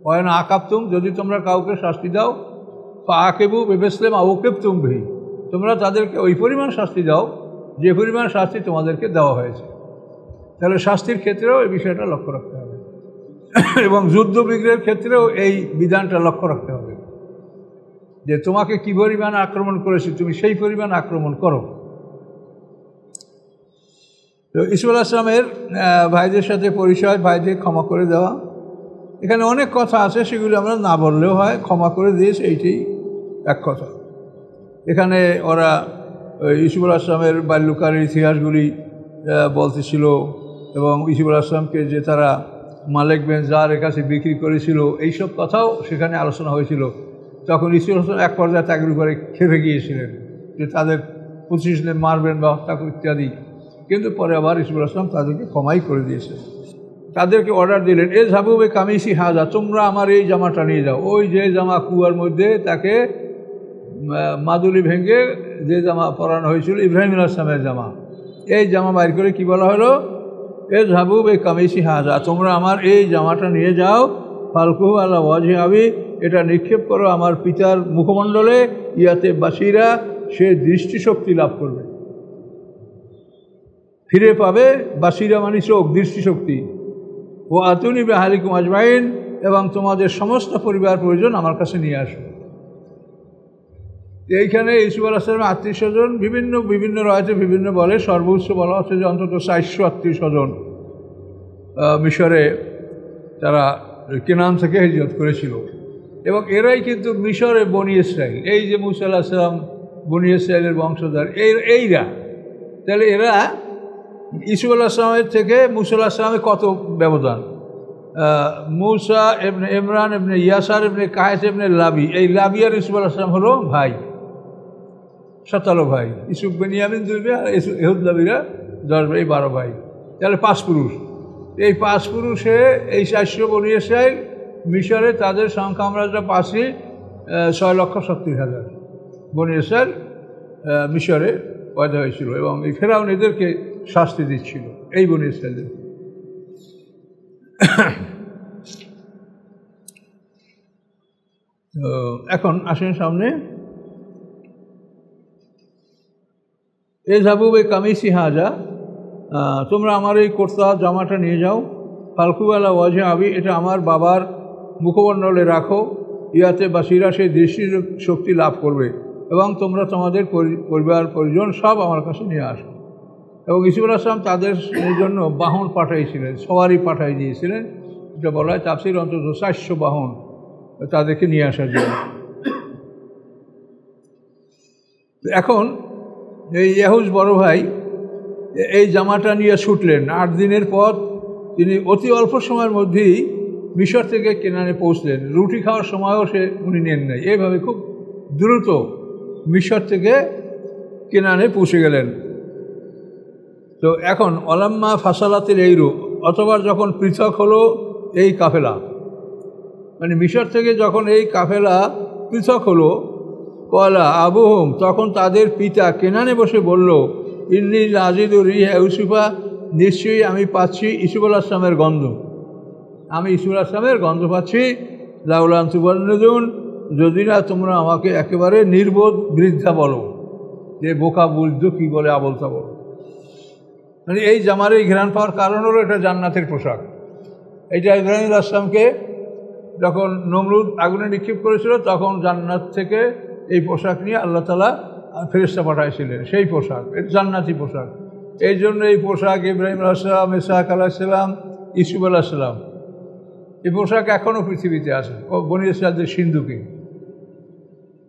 ওয়ান আকাবতুম, যদি তোমরা কাউকে শাস্তি দাও, ফাআকিবু বিমিসলিমা উকিবতুম বিহি, তোমরা তাদেরকে ওই পরিমাণ শাস্তি দাও যে পরিমাণ শাস্তি তোমাদেরকে দেওয়া হয়েছে। তাহলে শাস্তির ক্ষেত্রেও এই বিষয়টা লক্ষ্য রাখতে হবে এবং যুদ্ধ বিগ্রহের ক্ষেত্রেও এই বিধানটা লক্ষ্য রাখতে হবে যে তোমাকে কি পরিমাণ আক্রমণ করেছি তুমি সেই পরিমাণ আক্রমণ করো। তো ইসুফ আলাইহিস সালামের ভাইদের সাথে পরিচয়, ভাইদের ক্ষমা করে দেওয়া, এখানে অনেক কথা আছে, সেগুলি আমরা না বললেও হয়, ক্ষমা করে দিয়েছে এইটাই এক কথা। এখানে ওরা ইসুফ আলাইহিস সালামের বাল্যকালের ইতিহাসগুলি বলতেছিল এবং ইসুফ আলাইহিস সালামকে যে তারা মালিক বিন জারের কাছে বিক্রি করেছিল, এইসব কথাও সেখানে আলোচনা হয়েছিল। তখন ইসুফ আলাইহিস সালাম এক পর্যায়ে তাদের উপরে খেপে গিয়েছিলেন যে তাদের 25 দিন মারবেন বা হত্যা ইত্যাদি, কিন্তু পরে আবার ইসুফ আলাইহিস সালাম তাদেরকে ক্ষমাই করে দিয়েছে। তাদেরকে অর্ডার দিলেন, এ ঝাবু বে কামিসি হাজা, তোমরা আমার এই জামাটা নিয়ে যাও। ওই যে জামা কুয়ার মধ্যে তাকে মাদুলি ভেঙে যে জামা পরানো হয়েছিল ইব্রাহিম আলাইহিস সালামের জামা, এই জামা বাইর করে কি বলা হলো, এ ঝাবু বে কামিসি হাজা, তোমরা আমার এই জামাটা নিয়ে যাও, ফালকুহু আলা ওয়াজহি আবি, এটা নিক্ষেপ করো আমার পিতার মুখমণ্ডলে, ইয়াতে বাসিরা, সে দৃষ্টিশক্তি লাভ করবে, ফিরে পাবে। বাসিরা মানে চোখ, দৃষ্টিশক্তি। ও আতুনি বেহালিকুম আজমাইন, এবং তোমাদের সমস্ত পরিবার প্রয়োজন আমার কাছে নিয়ে আসো। এইখানে ইসুফ আলাইহিস সালামের আত্মীয় স্বজন বিভিন্ন রয়েছে, বিভিন্ন বলে, সর্বোচ্চ বলা হচ্ছে যে অন্তত 400 আত্মীয় স্বজন মিশরে তারা কেনান থেকে হিজরত করেছিল, এবং এরাই কিন্তু মিশরে বনি ইসরাইল, এই যে মুসা আলাইহিস সালাম বনি ইসরাইলের বংশধর এইরা। তাহলে এরা ইসুফ আলাইহিস সালামের থেকে মুসা আলাইহিস সালামের কত ব্যবধান। মুসা ইবনে ইমরান ইবনে ইয়াসার ইবনে কায়েস ইবনে লাবি, এই লাবি আর ইসুফ আলাইহিস সালাম হলো ভাই, 17 ভাই। ইসুফ বেনিয়ামিন 2 ভাই আর এহুদ লাবিরা 10 ভাই, 12 ভাই, তাহলে 5 পুরুষ। এই 5 পুরুষে এই 400 বনি ইসরাইল মিশরে, তাদের সংখ্যা আমরা যা পাচ্ছি 6,70,000 বনি ইসরাইল মিশরে পয়দা হয়েছিল, এবং এই ফেরাউন এদেরকে শাস্তি দিচ্ছিল এই বনি ইসরাইলদের। এখন আসেন সামনে, এ যাবু বে কামিসি হাজা, তোমরা আমার এই কুর্তা জামাটা নিয়ে যাও, ফালকুওয়ালা ওয়াজে আবি, এটা আমার বাবার মুখমণ্ডলে রাখো, ইয়াতে বাসিরা সেই দৃষ্টি শক্তি লাভ করবে, এবং তোমরা তোমাদের পরিবার পরিজন সব আমার কাছে নিয়ে আসো। এবং ইসুফ আলাইহিস সালাম তাদের জন্য বাহন পাঠাইছিলেন, সওয়ারি পাঠাই দিয়েছিলেন, এটা বলা হয় তাফসীর, অন্তত 400 বাহন তাদেরকে নিয়ে আসার জন্য। এখন এই ইয়াহুজ বড় ভাই এই জামাটা নিয়ে ছুটলেন। 8 দিনের পথ তিনি অতি অল্প সময়ের মধ্যেই মিশর থেকে কেনানে পৌঁছলেন। রুটি খাওয়ার সময়ও উনি নেন নাই, এইভাবে খুব দ্রুত মিশর থেকে কেনানে পৌঁছে গেলেন। তো এখন অলাম্মা ফাসালাতের এই রূপ, অথবা যখন পৃথক হলো এই কাফেলা, মানে মিশর থেকে যখন এই কাফেলা পৃথক হলো, কলা আবুহুম, তখন তাদের পিতা কেনানে বসে বলল, ইন্নী আজিদু রিহা ইউসুফা, নিশ্চয়ই আমি পাচ্ছি ইসুফ আলাইহিস সালামের গন্ধ, আমি ইসুফ আলাইহিস সালামের গন্ধ পাচ্ছি। লাউলা আন তুবান্নিদুন, যদি না তোমরা আমাকে একেবারে নির্বোধ বৃদ্ধা বলো, যে বোকা বৃদ্ধ কী বলে আবলতা বলো। মানে এই জামার এই ঘ্রাণ পাওয়ার কারণ হলো এটা জান্নাতের পোশাক। এইটা ইব্রাহিম আলাইহিস সালামকে যখন নমরুদ আগুনে নিক্ষেপ করেছিল, তখন জান্নাত থেকে এই পোশাক নিয়ে আল্লাহ তাআলা ফেরেশতা পাঠাইছিলেন, সেই পোশাক, এটা জান্নাতি পোশাক। এই জন্য এই পোশাক ইব্রাহিম আলাইহিস সালাম, ইসহাক আলাইহিস সালাম, ইউসুফ আলাইহিস সালাম, এই পোশাক এখনও পৃথিবীতে আছে। বনী ইসরাইলদের সিন্ধুকে,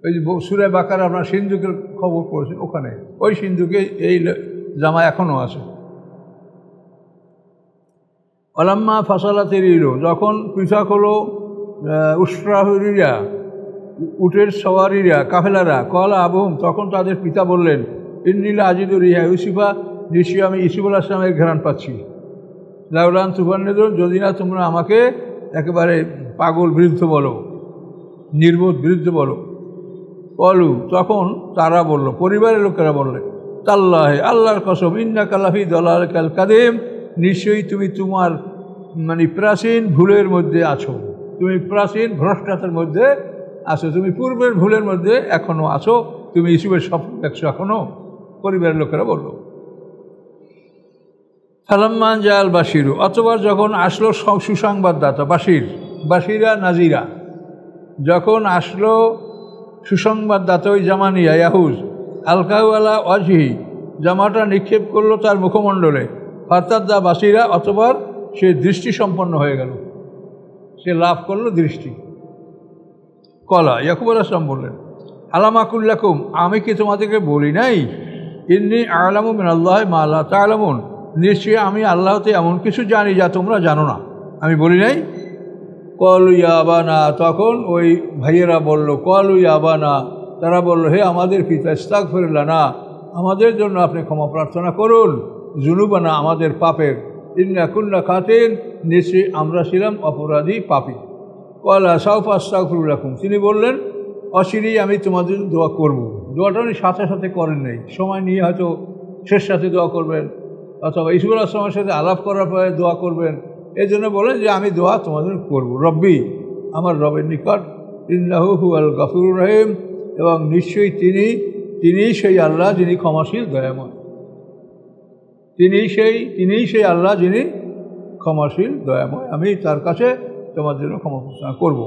ওই যে সূরা বাকারা আপনার সিন্ধুকের খবর পড়েছে, ওখানে ওই সিন্ধুকে এই জামা এখনও আছে। অলাম্মা ফাসালাতের ইরো, যখন পৃথক হলো উসরাহুরিরা, উটের সওয়ারিরা, কাফেলারা, কলা আবুহুম, তখন তাদের পিতা বললেন, ইন্নীলা আজিদু রিহা ইউসুফা, নিশ্চয়ই আমি ইউসুফ আলাইহিস সালামের ঘ্রাণ পাচ্ছি। লাউলা আন তুবান্নিদুন, যদি না তোমরা আমাকে একেবারে পাগল বৃদ্ধ বলো, নির্বোধ বৃদ্ধ বলো। বলু, তখন তারা বলল, পরিবারের লোকেরা বললে, তাল্লাহে, আল্লাহর কসম, ইন্নাকা লাফি দালালিকাল কাদিম, নিশ্চয়ই তুমি তোমার মানে প্রাচীন ভুলের মধ্যে আছো, তুমি প্রাচীন ভ্রষ্টতার মধ্যে আছো, তুমি পূর্বের ভুলের মধ্যে এখনও আছো, তুমি ইসুফের স্বপ্ন দেখছো এখনও। পরিবারের লোকেরা বলল। ফালাম্মান জাল বাশিরু, অতবার যখন আসলো সুসংবাদদাতা, বাশিরা নাজিরা, যখন আসলো সুসংবাদদাতা ওই জামানিয়া ইয়াহুজ, আলকাউআলা ওয়াজহি, জামাটা নিক্ষেপ করলো তার মুখমণ্ডলে, ফারতাদ্দা বাসিরা, অতবার সে দৃষ্টি সম্পন্ন হয়ে গেল, সে লাভ করলো দৃষ্টি। কলা, ইয়াকুব আলাইহিস সালাম বললেন, আলামাকুল্লাকুম, আমি কি তোমাদেরকে বলি নাই, ইন্নী আ'লামু মিনাল্লাহি মা লা তা'লামুন, নিশ্চয়ই আমি আল্লাহতে এমন কিছু জানি যা তোমরা জানো না, আমি বলি নাই। কলু ইয়া আবানা, তখন ওই ভাইয়েরা বলল, কলু ইয়া আবানা, তারা বলল, হে আমাদের পিতা, ইস্তাগফির লানা, আমাদের জন্য আপনি ক্ষমা প্রার্থনা করুন, যুনুবানা, আমাদের পাপের, ইন্না কুন্না খাতিন, নিশ্চয়ই আমরা ছিলাম অপরাধী পাপী। কলা সাউফা আস্তাগফিরু লাকুম, তিনি বললেন, অচিরেই আমি তোমাদের দোয়া করব। দোয়াটা উনি সাথে সাথে করেন নাই, সময় নিয়ে হয়তো শেষ সাথে দোয়া করবেন, অথবা ইসুফ আলাইহিস সালামের সাথে আলাপ করার পরে দোয়া করবেন। এই জন্য বলেন যে আমি দোয়া তোমাদের করব। রব্বি, আমার রবের নিকট, ইন্নাহু হুয়াল গফুরুর রহিম, এবং নিশ্চয়ই তিনি সেই আল্লাহ যিনি ক্ষমাশীল দয়াময়, তিনি সেই আল্লাহ যিনি ক্ষমাশীল দয়াময়, আমি তার কাছে তোমার জন্য ক্ষমা প্রার্থনা করব।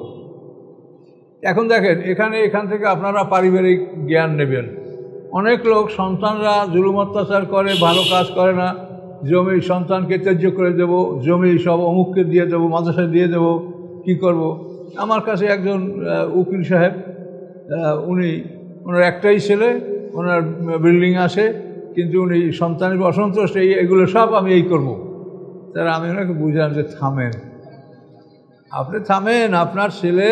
এখন দেখেন, এখান থেকে আপনারা পারিবারিক জ্ঞান নেবেন। অনেক লোক সন্তানরা জুলুম অত্যাচার করে, ভালো কাজ করে না, জমি সন্তানকে ত্যায্য করে দেব, জমি সব অমুককে দিয়ে দেবো, মাদ্রাসায় দিয়ে দেবো, কি করব। আমার কাছে একজন উকিল সাহেব, ওনার একটাই ছেলে, ওনার বিল্ডিং আছে, কিন্তু উনি সন্তানের অসন্তুষ্ট, এগুলো সব আমি এই করব। তারা আমি ওনাকে বুঝলাম যে আপনি থামেন, আপনার ছেলে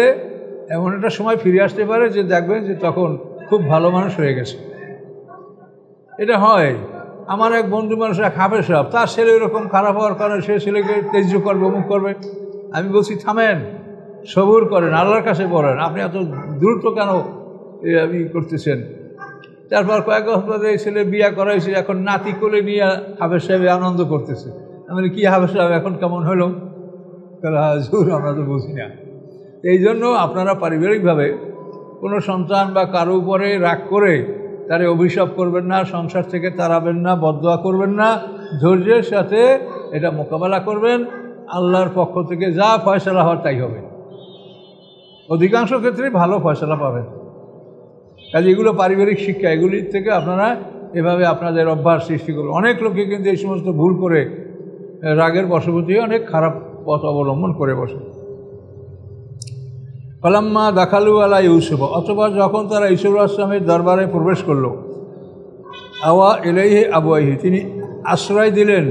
এমন একটা সময় ফিরে আসতে পারে যে দেখবেন যে তখন খুব ভালো মানুষ হয়ে গেছে। এটা হয়। আমার এক বন্ধু মানুষ, এক হাফেজ সাহেব, তার ছেলে এরকম খারাপ হওয়ার কারণে সে ছেলেকে ত্যায্য করবে, অমুক করবে। আমি বলছি থামেন, সবুর করেন, আল্লাহর কাছে বলেন, আপনি এত দ্রুত কেন করতেছেন। তারপর কয়েক বছর এই ছেলে বিয়া করাইছে, এখন নাতি কোলে নিয়ে হাফেজ সাহেব আনন্দ করতেছে। আমি কি হাফেজ সাহেব এখন কেমন হলো? হুজুর আমরা তো বুঝি না। এই জন্য আপনারা পারিবারিকভাবে কোনো সন্তান বা কারো উপরে রাগ করে তারে অভিশাপ করবেন না, সংসার থেকে তাড়াবেন না, বদদোয়া করবেন না, ধৈর্যের সাথে এটা মোকাবেলা করবেন। আল্লাহর পক্ষ থেকে যা ফয়সালা হওয়ার তাই হবে, অধিকাংশ ক্ষেত্রেই ভালো ফয়সালা পাবেন। কাজে এগুলো পারিবারিক শিক্ষা, এগুলির থেকে আপনারা এভাবে আপনাদের অভ্যাস সৃষ্টি করবেন। অনেক লোকে কিন্তু এই সমস্ত ভুল করে রাগের বশবর্তী হয়ে অনেক খারাপ পথ অবলম্বন করে বসে। ফালাম্মা দাখালু আলা ইউসুফ, অথবা যখন তারা ইউসুফ আলাইহিস সালামের দরবারে প্রবেশ করল, আওয়া ইলাইহি আবওয়াইহি, তিনি আশ্রয় দিলেন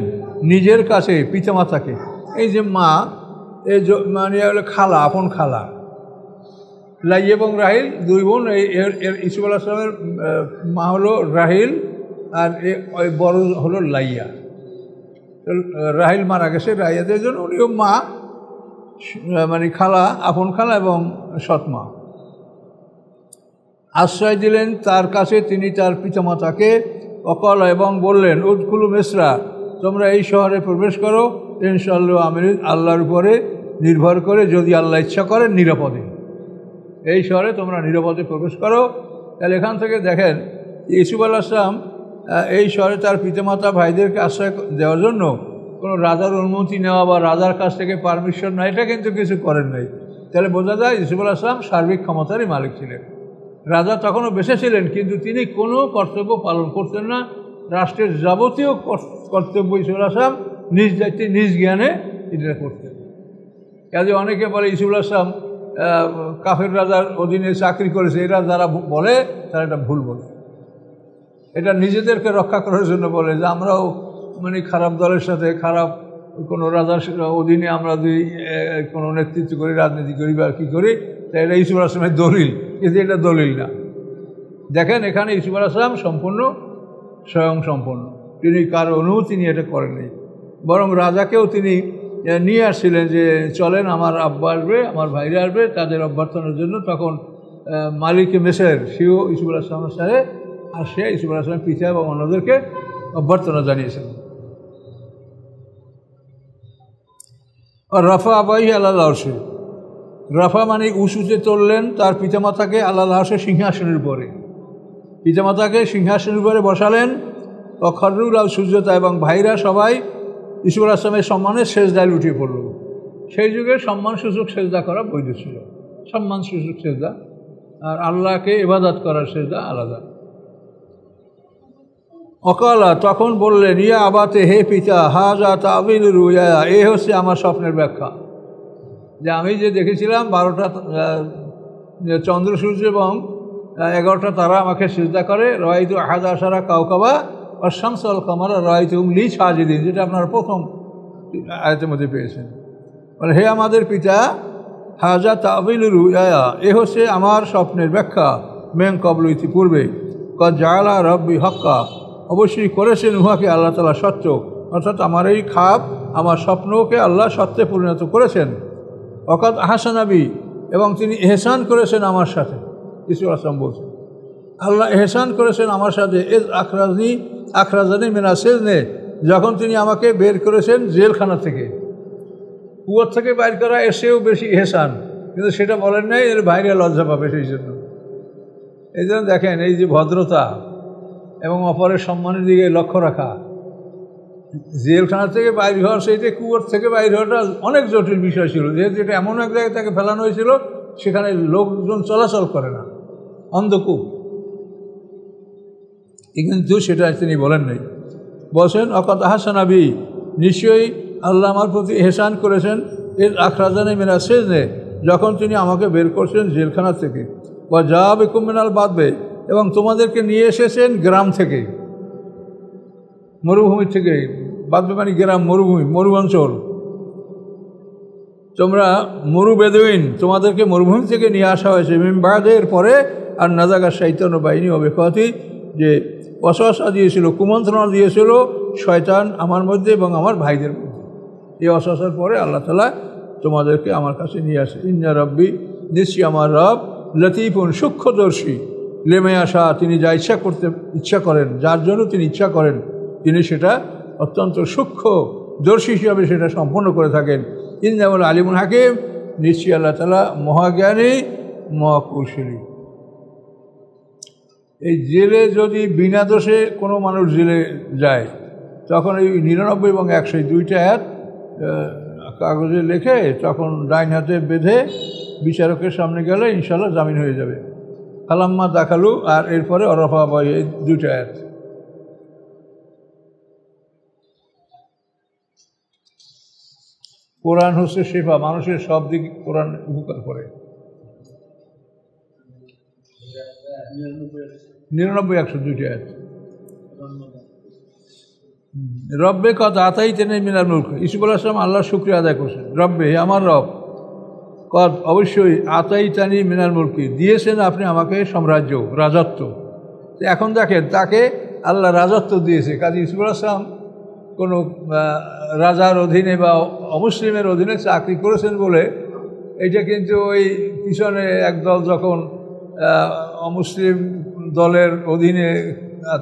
নিজের কাছে পিতামাতাকে। এই যে মা, এই মানে হলো খালা, আপন খালা, লাইয়া এবং রাহিল দুই বোন। ইউসুফ আলাইহিস সালামের মা হলো রাহিল, আর ওই বড় হলো লাইয়া। রাহিল মারা গেছে, রাইয়াদের জন্য উনিও মা, মানে খালা, আপন খালা এবং সৎমা। আশ্রয় দিলেন তার কাছে তিনি তার পিতামাতাকে। অকল, এবং বললেন, উদখুলু মিসরা, তোমরা এই শহরে প্রবেশ করো, ইনশাআল্লাহ আমি আল্লাহর উপরে নির্ভর করে, যদি আল্লাহ ইচ্ছা করেন, নিরাপদে এই শহরে তোমরা নিরাপদে প্রবেশ করো। তাহলে এখান থেকে দেখেন ইউসুফ আলাইহিস সালাম এই শহরে তার পিতামাতা ভাইদেরকে আশ্রয় দেওয়ার জন্য কোনো রাজার অনুমতি নেওয়া বা রাজার কাছ থেকে পারমিশন না, এটা কিন্তু কিছু করেন নাই। তাহলে বোঝা যায় ইউসুফ আলাইহিস সালাম সার্বিক ক্ষমতারই মালিক ছিলেন। রাজা তখনও বেঁচে ছিলেন, কিন্তু তিনি কোনো কর্তব্য পালন করতেন না। রাষ্ট্রের যাবতীয় কর্তব্য ইউসুফ আলাইহিস সালাম নিজ দায়িত্বে, নিজ জ্ঞানে এটা করতেন। কাজে অনেকে বলে ইউসুফ আলাইহিস সালাম কাফের রাজার অধীনে চাকরি করেছে, এরা যারা বলে তারা এটা ভুল বলে। এটা নিজেদেরকে রক্ষা করার জন্য বলে যে আমরাও মানে খারাপ দলের সাথে, খারাপ কোনো রাজার অধীনে আমরা যদি কোনো নেতৃত্ব করি, রাজনীতি করি বা কী করি, তাই এটা ইউসুফ আলাইহিস সালামের দলিল, কিন্তু এটা দলিল না। দেখেন এখানে ইউসুফ আলাইহিস সালাম সম্পূর্ণ স্বয়ংসম্পন্ন, তিনি কারো অনুমতি নিয়ে এটা করেননি। বরং রাজাকেও তিনি নিয়ে আসছিলেন যে চলেন, আমার আব্বা আসবে, আমার ভাইরা আসবে, তাদের অভ্যর্থনার জন্য। তখন মালিকে মেসের, সেও ইউসুফ আলাইহিস সালামের সাথে আর সে ইউসুফ আলাইহিস সালামের পিতা এবং অন্যদেরকে অভ্যর্থনা জানিয়েছেন। আর রাফা আবাইহি আলাল আরশি, রাফা মানে উঁচুতে তুললেন তার পিতামাতাকে আলাল আরশি, সিংহাসনের উপরে। পিতামাতাকে সিংহাসনের উপরে বসালেন। অখরুল আল সুজ্জতা, এবং ভাইরা সবাই ইউসুফ আলাইহিস সালামের সম্মানে সেজদায় লুটিয়ে পড়ল। সেই যুগে সম্মানসূচক সেজদা করা বৈধ ছিল, সম্মানসূচক সেজদা, আর আল্লাহকে ইবাদত করার সেজদা আলাদা। অকালা তখন বললেন, ইয়া আবাতে, হে পিতা, হাজা তাবিল রুয়া, এ হচ্ছে আমার স্বপ্নের ব্যাখ্যা, যে আমি যে দেখেছিলাম 12টা চন্দ্র সূর্য এবং 11টা তারা আমাকে সিজদা করে, রাআইতু আহাদা আশারা কাওকাবা ওয়াশ-শামসা ওয়াল কামারা রাআইতুহুম লি সাজিদিন, যেটা আপনারা প্রথম আয়াতের মধ্যে পেয়েছেন। মানে হে আমাদের পিতা, হাজা তাবিল রুয়া, এ হচ্ছে আমার স্বপ্নের ব্যাখ্যা, মেন কবল, ইতিপূর্বে, কদ জাআলা রাব্বি হাক্কা, অবশ্যই করেছেন উহাকে আল্লাহ তাআলা সত্য, অর্থাৎ আমার এই খাব, আমার স্বপ্নকে আল্লাহ সত্যে পরিণত করেছেন। ওয়াকাদ আহসানা বি, এবং তিনি এহসান করেছেন আমার সাথে। ইসু আসলাম বলছেন, আল্লাহ এহসান করেছেন আমার সাথে, এজ আখরাজানি মিনা সিজনে, যখন তিনি আমাকে বের করেছেন জেলখানা থেকে। কুয়োর থেকে বাইর করা এসেও বেশি এহসান, কিন্তু সেটা বলেন নাই, এর বাইরে লজ্জা পাবে সেই জন্য। এই জন্য দেখেন, এই যে ভদ্রতা এবং অপরের সম্মানের দিকে লক্ষ্য রাখা, জেলখানা থেকে বাইর হওয়ার সেইটা কুয়োর থেকে বাইর হওয়াটা অনেক জটিল বিষয় ছিল, যেহেতু এটা এমন এক জায়গায় তাকে ফেলানো হয়েছিল সেখানে লোকজন চলাচল করে না, অন্ধকূপ, কিন্তু সেটা তিনি বলেন নাই। বলছেন অকাত আহসানা বি, নিশ্চয়ই আল্লাহ আমার প্রতি এহসান করেছেন, এর আখরাজানে মিনা সিজনে, যখন তিনি আমাকে বের করছেন জেলখানা থেকে, বা যা বিকুম মিনাল বাদবে, এবং তোমাদেরকে নিয়ে এসেছেন গ্রাম থেকে, মরুভূমি থেকে। বাদবে মানে গ্রাম, মরুভূমি, মরু অঞ্চল, তোমরা মরু বেদুইন, তোমাদেরকে মরুভূমি থেকে নিয়ে আসা হয়েছে। মিমবাদের পরে আর নাজাগা শয়তান বাহিনী অবেকতি, যে ওয়াসওয়াসা দিয়েছিল, কুমন্ত্রণা দিয়েছিল শয়তান আমার মধ্যে এবং আমার ভাইদের মধ্যে। এই ওয়াসওয়াসার পরে আল্লাহ তাআলা তোমাদেরকে আমার কাছে নিয়ে আসে। ইন্না রব্বি, নিশ্চয়ই আমার রব, লতিফুন, সূক্ষ্মদর্শী, লেমে আসা, তিনি যা ইচ্ছা করেন, যার জন্য তিনি ইচ্ছা করেন, তিনি সেটা অত্যন্ত সূক্ষ্মদর্শী হিসাবে সেটা সম্পন্ন করে থাকেন। ইন্নাহুল আলিমুল হাকিম, নিশ্চয়ই আল্লাহ তাআলা মহাজ্ঞানী, মহাকৌশলী। এই জেলে যদি বিনা দোষে কোনো মানুষ জেলে যায়, তখন এই 99 এবং 100 দুইটা আয়াত কাগজে লিখে তখন ডাইন হাতে বেঁধে বিচারকের সামনে গেলে ইনশাআল্লাহ জামিন হয়ে যাবে। ফালাম্মা দাখালু, আর এরপরে অরফা বা, এই দুইটা আয়াত। কোরআন হচ্ছে শেফা, মানুষের সব দিক কোরআন উপকার করে। 99-100 দুইটা আয়াত। রব্বে কদ আতাইতানি মিনাল মুলক, ইউসুফ আলাইহিস সালাম আল্লাহর শুকরিয়া আদায় করছেন। রব্বে, আমার রব, কদ অবশ্যই, আতাইতানি মিনাল মুলকি, দিয়েছেন আপনি আমাকে সাম্রাজ্য, রাজত্ব। এখন দেখেন, তাকে আল্লাহ রাজত্ব দিয়েছে, কাজী ইউসুফ আলাইহিস সালাম কোনো রাজার অধীনে বা অমুসলিমের অধীনে চাকরি করেছেন বলে এইটা কিন্তু ওই পিছনে একদল যখন অমুসলিম দলের অধীনে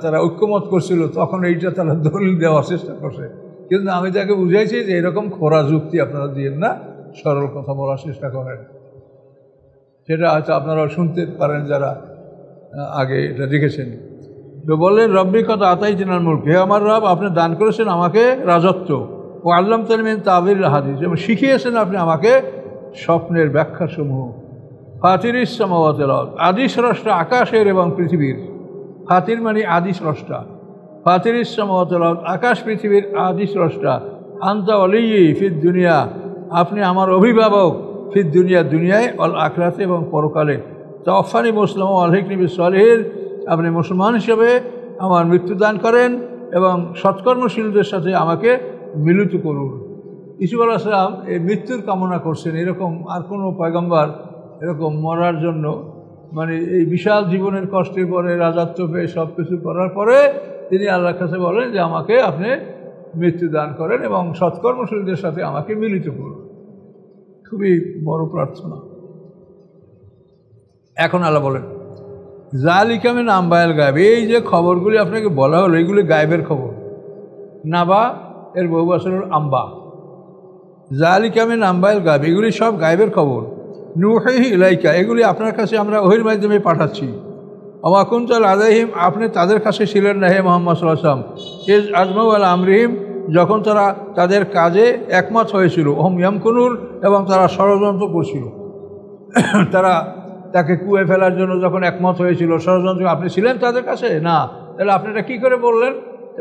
তারা ঐক্যমত করছিল, তখন এইটা তারা দলিল দেওয়ার চেষ্টা করছে। কিন্তু আমি তাকে বুঝাইছি যে এরকম খোরা যুক্তি আপনারা দিয়েন না, সরল কথা বলার চেষ্টা করেন। সেটা হয়তো আপনারাও শুনতে পারেন যারা আগে এটা দেখেছেন। তো বললেন, রব্বি কদ আতাইতানিল মুলক, হে আমার রব, আপনি দান করেছেন আমাকে রাজত্ব। ও আল্লামতানি মিন তাবিল হাদিস, এবং শিখিয়েছেন আপনি আমাকে স্বপ্নের ব্যাখ্যাসমূহ। ফাতিরিস সামাওয়াতি ওয়াল আরদ, আদি স্রষ্টা আকাশের এবং পৃথিবীর। ফাতির মানে আদি স্রষ্টা, ফাতিরিস সামাওয়াতি ওয়াল আরদ, আকাশ পৃথিবীর আদি স্রষ্টা। আনতা ওয়ালিয়্যি ফিদ দুনিয়া, আপনি আমার অভিভাবক, ফিদ দুনিয়া, দুনিয়ায়, অল আখিরাতে, এবং পরকালে। তাওয়াফানি মুসলিমান ওয়া আলহিকনি বিস-সালিহিন, আপনি মুসলমান হিসেবে আমার মৃত্যুদান করেন এবং সৎকর্মশীলদের সাথে আমাকে মিলিত করুন। ইউসুফ আলাইহিস সালাম এই মৃত্যুর কামনা করছেন। এরকম আর কোনো পয়গম্বর এরকম মরার জন্য, মানে এই বিশাল জীবনের কষ্টের পরে, রাজত্ব পেয়ে সব কিছু করার পরে তিনি আল্লাহর কাছে বলেন যে আমাকে আপনি মৃত্যু দান করেন এবং সৎকর্মশীলদের সাথে আমাকে মিলিত করুন। খুবই বড় প্রার্থনা। এখন আল্লাহ বলেন, যালিকা মিন আম্বাইল গায়ব, এই যে খবরগুলি আপনাকে বলা হলো, এইগুলি গায়েবের খবর। নাবা এর বহু বছর আম্বা, যালিকা মিন আম্বাইল গায়ব, এগুলি সব গায়েবের খবর। নুহিহি ইলাইকা, এগুলি আপনার কাছে আমরা ওহীর মাধ্যমে পাঠাচ্ছি। ওয়া কুনতা লাদাইহিম, আপনি তাদের কাছে ছিলেন না হে মুহাম্মদ সাল্লাল্লাহু আলাইহি ওয়াসাল্লাম। ইজ আজমাউ আলা আমরিহিম, যখন তারা তাদের কাজে একমত হয়েছিল ওহম ইয়ামকুনুন, এবং তারা ষড়যন্ত্র করছিল। তারা তাকে কুয়ে ফেলার জন্য যখন একমত হয়েছিল, ষড়যন্ত্র, আপনি ছিলেন তাদের কাছে? না। তাহলে আপনি এটা কী করে বললেন?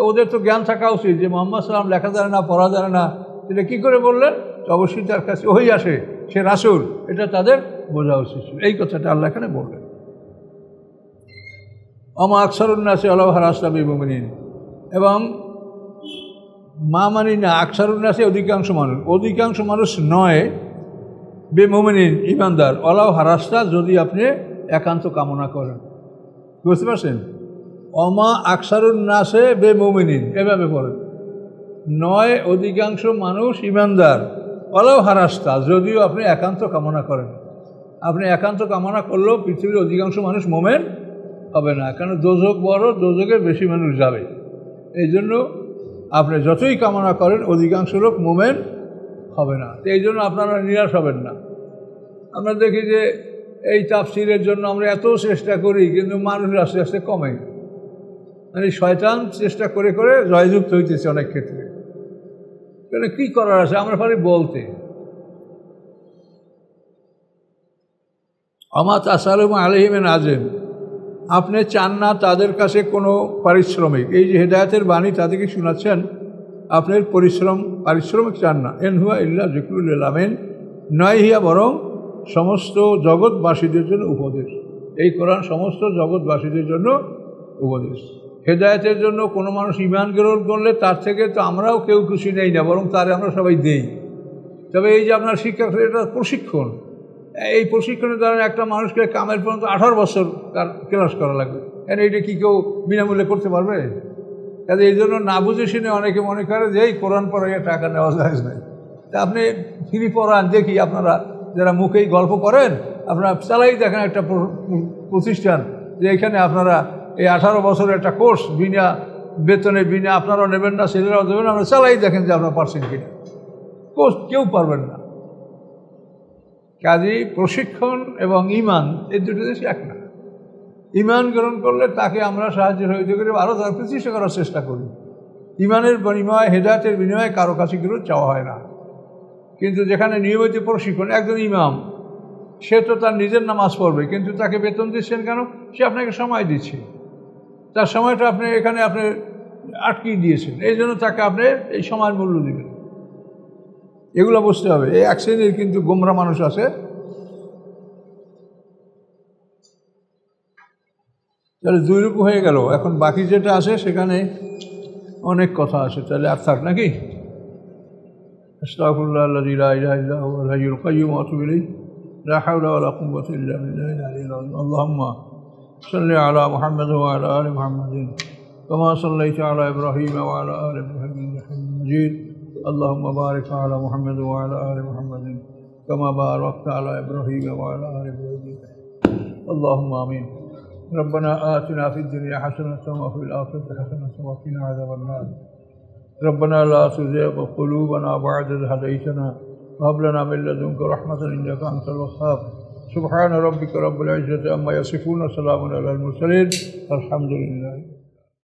ওদের তো জ্ঞান থাকা উচিত যে মুহাম্মদ সাল্লাল্লাহু আলাইহি ওয়াসাল্লাম লেখা জানে না, পড়া জানে না, সেটা কী করে বললেন? অবশ্যই তার কাছে ওহী আসে, সে রাসূল, এটা তাদের বোঝা উচিত ছিল। এই কথাটা আল্লাহ এখানে বললেন। ওমা আকসারুন নাসি ওয়ালাউ হারাসতা বিমুমিনিন, এবং মা মানি না, আকসারুন নাসি অধিকাংশ মানুষ নয়, বেমুমিনিন ইমানদার, ওয়ালাউ হারাসতা যদি আপনি একান্ত কামনা করেন। বুঝতে পারছেন? ওমা আকসারুন নাসে বেমুমিনিন, এভাবে পড়েন, নয় অধিকাংশ মানুষ ইমানদার, ওয়ালাউ হারাসতা, যদিও আপনি একান্ত কামনা করেন। আপনি একান্ত কামনা করলেও পৃথিবীর অধিকাংশ মানুষ মোমেন হবে না, কারণ দোজক বড়, দোজকের বেশি মানুষ যাবে। এই জন্য আপনি যতই কামনা করেন অধিকাংশ লোক মোমেন হবে না। তো এই জন্য আপনারা নিরাশ হবেন না। আমরা দেখি যে এই তাফসীরের জন্য আমরা এত চেষ্টা করি, কিন্তু মানুষ আস্তে আস্তে কমে, মানে শয়তান চেষ্টা করে করে জয়যুক্ত হইতেছে অনেক ক্ষেত্রে। কেন, কী করার আছে, আমরা পারি বলতে। আমা তাসালুম আলাইহি মিন আজর, আপনি চান না তাদের কাছে কোনো পারিশ্রমিক। এই যে হেদায়েতের বাণী তাদেরকে শোনাচ্ছেন, আপনার পারিশ্রমিক চান না। এন হুয়া ইল্লা যিকরুল লিল আলামিন, নয় হিয়া বরং সমস্ত জগৎবাসীদের জন্য উপদেশ। এই কোরআন সমস্ত জগৎবাসীদের জন্য উপদেশ। হেদায়েতের জন্য কোনো মানুষ ঈমান গ্রহণ করলে তার থেকে তো আমরাও কেউ খুশি নেই না, বরং তারে আমরা সবাই দেই। তবে এই যে আপনার শিক্ষা, এটা প্রশিক্ষণ। এই প্রশিক্ষণের দ্বারা একটা মানুষকে কামের পর্যন্ত 18 বছর তার ক্লাস করা লাগবে। কেন এইটা কি কেউ বিনামূল্যে করতে পারবে? কাজে এই জন্য না বুঝে শুনে অনেকে মনে করে যে এই কোরআন পড়াইয়া টাকা নেওয়া যায় নাই। তা আপনি ফ্রি পড়ান, দেখি আপনারা যারা মুখেই গল্প করেন, আপনারা চালাই দেখেন একটা প্রতিষ্ঠান, যে এখানে আপনারা এই 18 বছরের একটা কোর্স বিনা বেতনে, বিনা, আপনারাও নেবেন না, ছেলেরাও দেবেন, আমরা চালাই দেখেন যে আপনারা পারছেন কিনা। কোর্স কেউ পারবেন না। কাজেই প্রশিক্ষণ এবং ঈমান, এই দুটো জিনিস এক না। ঈমান গ্রহণ করলে তাকে আমরা সাহায্য সহযোগিতা করে আরও তার প্রতিষ্ঠা করার চেষ্টা করি। ঈমানের বিনিময়ে, হেদায়েতের বিনিময়ে কারো কাছে কিছু চাওয়া হয় না। কিন্তু যেখানে নিয়মিত প্রশিক্ষণ, একজন ইমাম, সে তো তার নিজের নামাজ পড়বে, কিন্তু তাকে বেতন দিচ্ছেন কেন? সে আপনাকে সময় দিচ্ছে, তার সময়টা আপনি এখানে আপনি আটকিয়ে দিয়েছেন, এই জন্য তাকে আপনি এই সময়ের মূল্য দেবেন। এগুলো বুঝতে হবে। এই এক শ্রেণীর কিন্তু গোমরা মানুষ আছে। তাহলে 2 রূপ হয়ে গেল। এখন বাকি যেটা আছে সেখানে অনেক কথা আছে, তাহলে আর থাক নাকি? আস্তাগফিরুল্লাহাল্লাযী লা ইলাহা ইল্লা হুয়াল হাইয়ুল কাইয়্যুম ওয়া আতুবু ইলাইহি, লা হাওলা ওয়া লা কুওয়াতা ইল্লা বিল্লাহিল আলিয়্যিল আযীম। আল্লাহুম্মা সাল্লি আলা মুহাম্মাদ ওয়া আলা আলি মুহাম্মাদিন কামা সাল্লাইতা আলা ইব্রাহিম ওয়া আলা আলি ইব্রাহিম ইন্নাকা হামিদুম মাজিদ। اللهم بارك على محمد وعلى آل محمد كما باركت على إبراهيم وعلى آل إبراهيم. اللهم آمين. ربنا آتنا في الدنيا حسنة وفي الآخرة حسنة وقنا عذاب النار. ربنا لا تزغ قلوبنا بعد إذ هديتنا وهب لنا من لدنك رحمة إنك أنت الوهاب. سبحان ربك رب العزة عما يصفون وسلام على المرسلين. الحمد لله.